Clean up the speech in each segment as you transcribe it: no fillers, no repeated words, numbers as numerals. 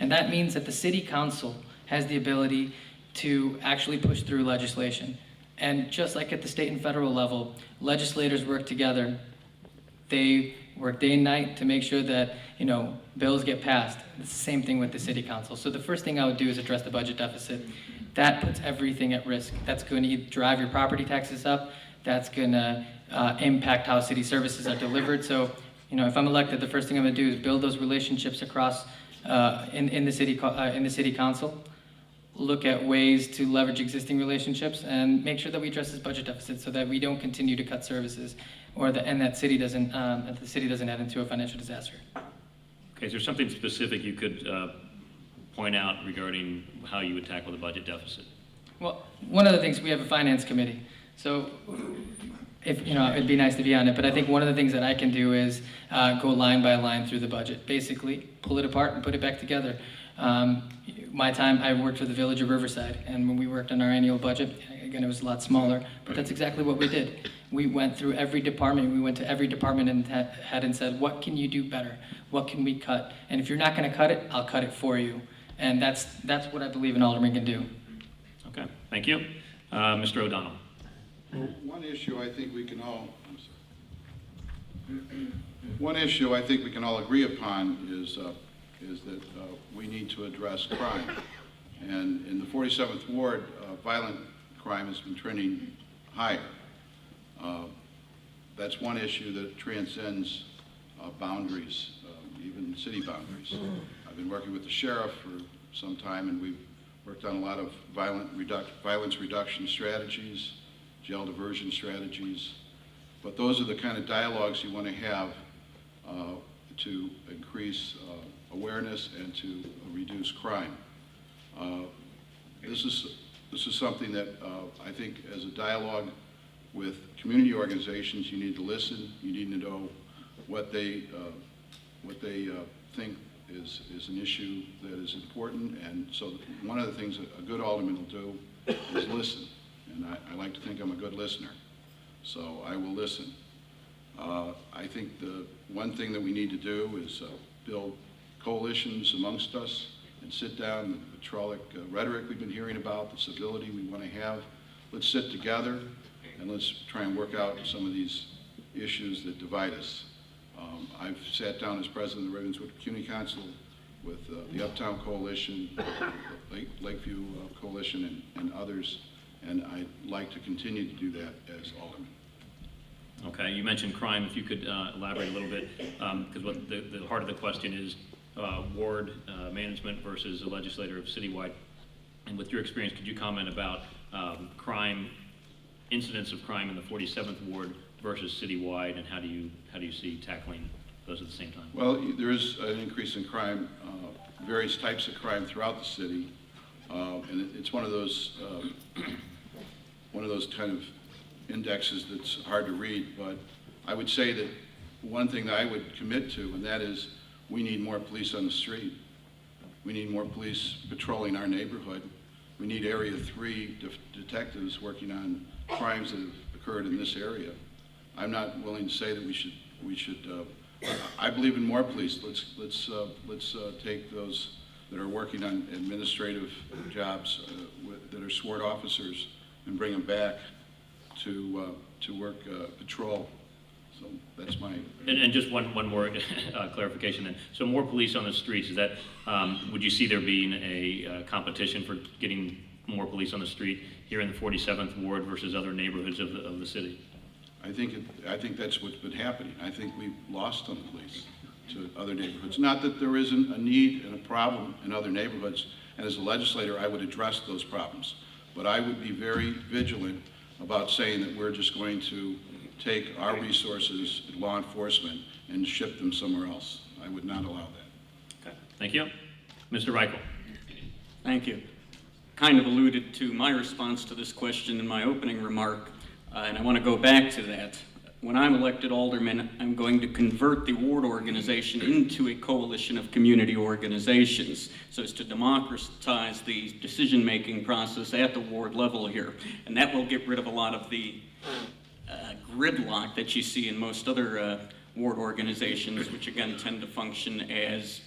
And that means that the city council has the ability to actually push through legislation. And just like at the state and federal level, legislators work together. They work day and night to make sure that, bills get passed. It's the same thing with the city council. So the first thing I would do is address the budget deficit. That puts everything at risk. That's going to drive your property taxes up. That's going to impact how city services are delivered. So, if I'm elected, the first thing I'm going to do is build those relationships across in the city council. Look at ways to leverage existing relationships and make sure that we address this budget deficit so that we don't continue to cut services, and that the city doesn't head into a financial disaster. Okay, is there something specific you could point out regarding how you would tackle the budget deficit? Well, one of the things, we have a finance committee, so it'd be nice to be on it, but I think one of the things that I can do is go line by line through the budget, basically pull it apart and put it back together. My time, I worked for the Village of Riverside, and when we worked on our annual budget, again, it was a lot smaller, but that's exactly what we did. We went through every department. We went to every department and had and said, what can you do better? What can we cut? And if you're not going to cut it, I'll cut it for you. And that's what I believe an alderman can do. Okay, thank you. Mr. O'Donnell. One issue I think we can all agree upon is that we need to address crime. And in the 47th Ward, violent crime has been trending higher. That's one issue that transcends boundaries, even city boundaries. I've been working with the sheriff for some time, and we've worked on a lot of violence reduction strategies, jail diversion strategies. But those are the kind of dialogues you want to have to increase awareness and to reduce crime. This is something that I think, as a dialogue with community organizations, you need to listen. You need to know what they think is an issue that is important. And so one of the things that a good alderman will do is listen. And I like to think I'm a good listener, so I will listen. I think the one thing that we need to do is build coalitions amongst us and sit down. The vitriolic rhetoric we've been hearing about, the civility we want to have, let's sit together and let's try and work out some of these issues that divide us. I've sat down as president of the Ravenswood Community Council with the Uptown Coalition, Lakeview Coalition, and others, and I'd like to continue to do that as alderman. Okay, you mentioned crime. If you could elaborate a little bit, because what the heart of the question is ward management versus a legislator of citywide. And with your experience, could you comment about crime, incidents of crime in the 47th Ward versus citywide, and how do you see tackling those at the same time? Well, there is an increase in crime, various types of crime throughout the city, and it's one of those kind of indexes that's hard to read. But I would say that one thing that I would commit to, and that is we need more police on the street. We need more police patrolling our neighborhood. We need Area 3 detectives working on crimes that have occurred in this area. I'm not willing to say that we should. I believe in more police. Let's take those that are working on administrative jobs that are sworn officers and bring them back to work patrol. So that's my. And just one more clarification then. So more police on the streets, is that, would you see there being a competition for getting more police on the street here in the 47th Ward versus other neighborhoods of the city? I think that's what's been happening. I think we've lost some police to other neighborhoods. Not that there isn't a need and a problem in other neighborhoods, and as a legislator I would address those problems. But I would be very vigilant about saying that we're just going to take our resources in law enforcement and ship them somewhere else. I would not allow that. Okay, thank you. Mr. Reichel. Thank you. Kind of alluded to my response to this question in my opening remark, and I want to go back to that. When I'm elected alderman, I'm going to convert the ward organization into a coalition of community organizations so as to democratize the decision-making process at the ward level here. And that will get rid of a lot of the gridlock that you see in most other ward organizations, which again tend to function as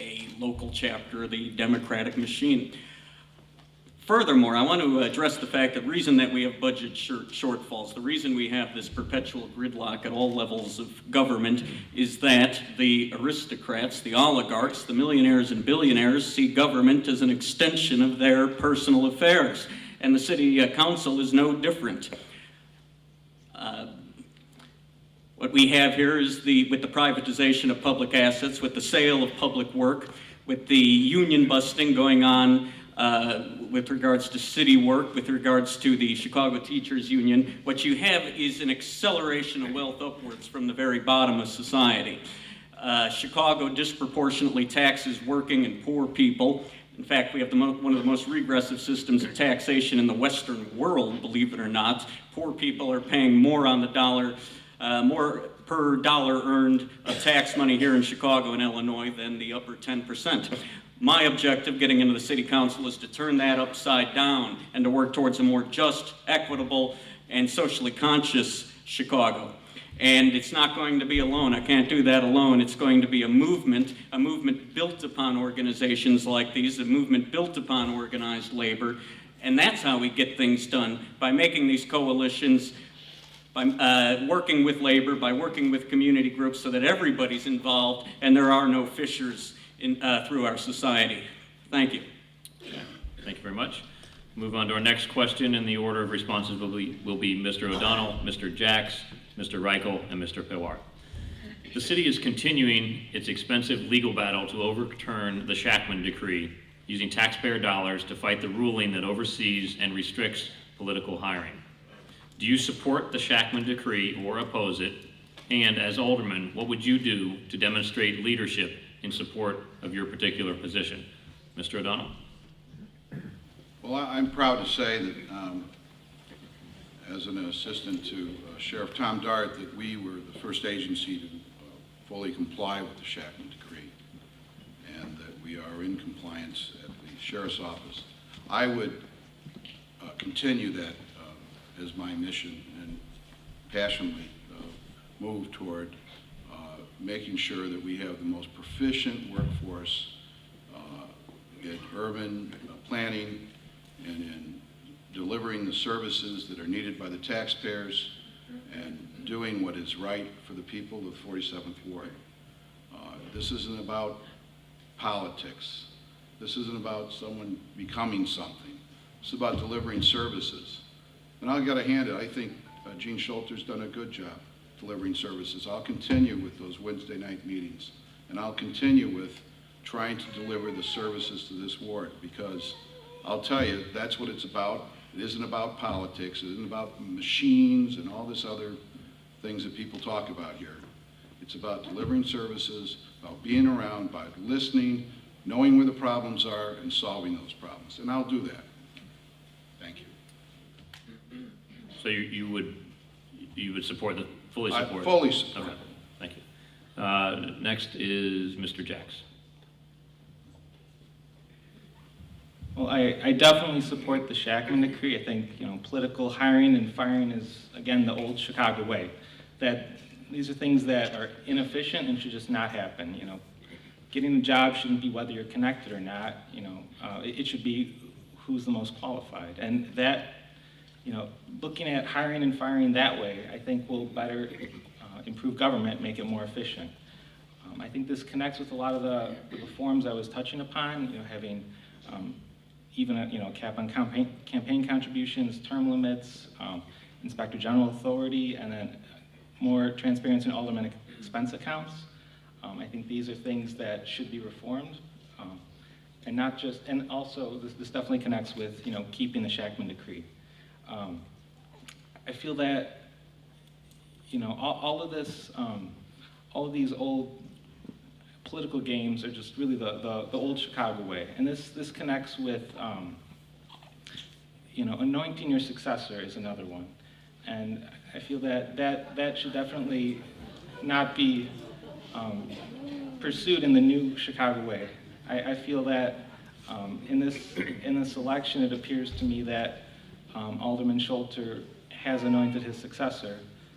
a local chapter of the democratic machine. Furthermore, I want to address the fact that the reason that we have budget shortfalls, the reason we have this perpetual gridlock at all levels of government is that the aristocrats, the oligarchs, the millionaires and billionaires see government as an extension of their personal affairs, and the city council is no different. What we have here is with the privatization of public assets, with the sale of public work, with the union busting going on with regards to city work, with regards to the Chicago Teachers Union, what you have is an acceleration of wealth upwards from the very bottom of society. Chicago disproportionately taxes working and poor people. In fact, we have one of the most regressive systems of taxation in the Western world, believe it or not. Poor people are paying more on the dollar, more per dollar earned of tax money here in Chicago and Illinois than the upper 10%. My objective getting into the city council is to turn that upside down and to work towards a more just, equitable, and socially conscious Chicago. And it's not going to be alone. I can't do that alone. It's going to be a movement built upon organizations like these, a movement built upon organized labor. And that's how we get things done, by making these coalitions, by working with labor, by working with community groups so that everybody's involved and there are no fissures through our society. Thank you. Thank you very much. Move on to our next question, and the order of responses will be Mr. O'Donnell, Mr. Jacks, Mr. Reichel, and Mr. Pillar. The city is continuing its expensive legal battle to overturn the Shackman Decree, using taxpayer dollars to fight the ruling that oversees and restricts political hiring. Do you support the Shackman Decree or oppose it? And as alderman, what would you do to demonstrate leadership in support of your particular position? Mr. O'Donnell? Well, I'm proud to say that as an assistant to Sheriff Tom Dart, that we were the first agency to fully comply with the Shackman Decree, and that we are in compliance at the Sheriff's Office. I would continue that as my mission and passionately move toward making sure that we have the most proficient workforce in urban planning and in delivering the services that are needed by the taxpayers and doing what is right for the people of 47th Ward. This isn't about politics. This isn't about someone becoming something. It's about delivering services. And I've got to hand it, I think Gene Schulter's done a good job delivering services. I'll continue with those Wednesday night meetings, and I'll continue with trying to deliver the services to this ward, because I'll tell you, that's what it's about. It isn't about politics. It isn't about machines and all this other things that people talk about here. It's about delivering services, about being around, about listening, knowing where the problems are, and solving those problems. And I'll do that. Thank you. So you would support the fully support? I fully support. Okay, thank you. Next is Mr. Jacks. Well, I definitely support the Shackman Decree. I think, political hiring and firing is, again, the old Chicago way. That these are things that are inefficient and should just not happen. Getting a job shouldn't be whether you're connected or not. It should be who's the most qualified. And that, looking at hiring and firing that way, I think will better improve government, make it more efficient. I think this connects with a lot of the reforms I was touching upon, having even a cap on campaign contributions, term limits, inspector general authority, and then more transparency in alderman expense accounts. I think these are things that should be reformed, and not just. And also, this definitely connects with keeping the Shackman Decree. I feel that all of this, all of these old political games are just really the old Chicago way, and this connects with anointing your successor is another one, and I feel that should definitely not be pursued in the new Chicago way. I feel that in this election, it appears to me that Alderman Schulter has anointed his successor,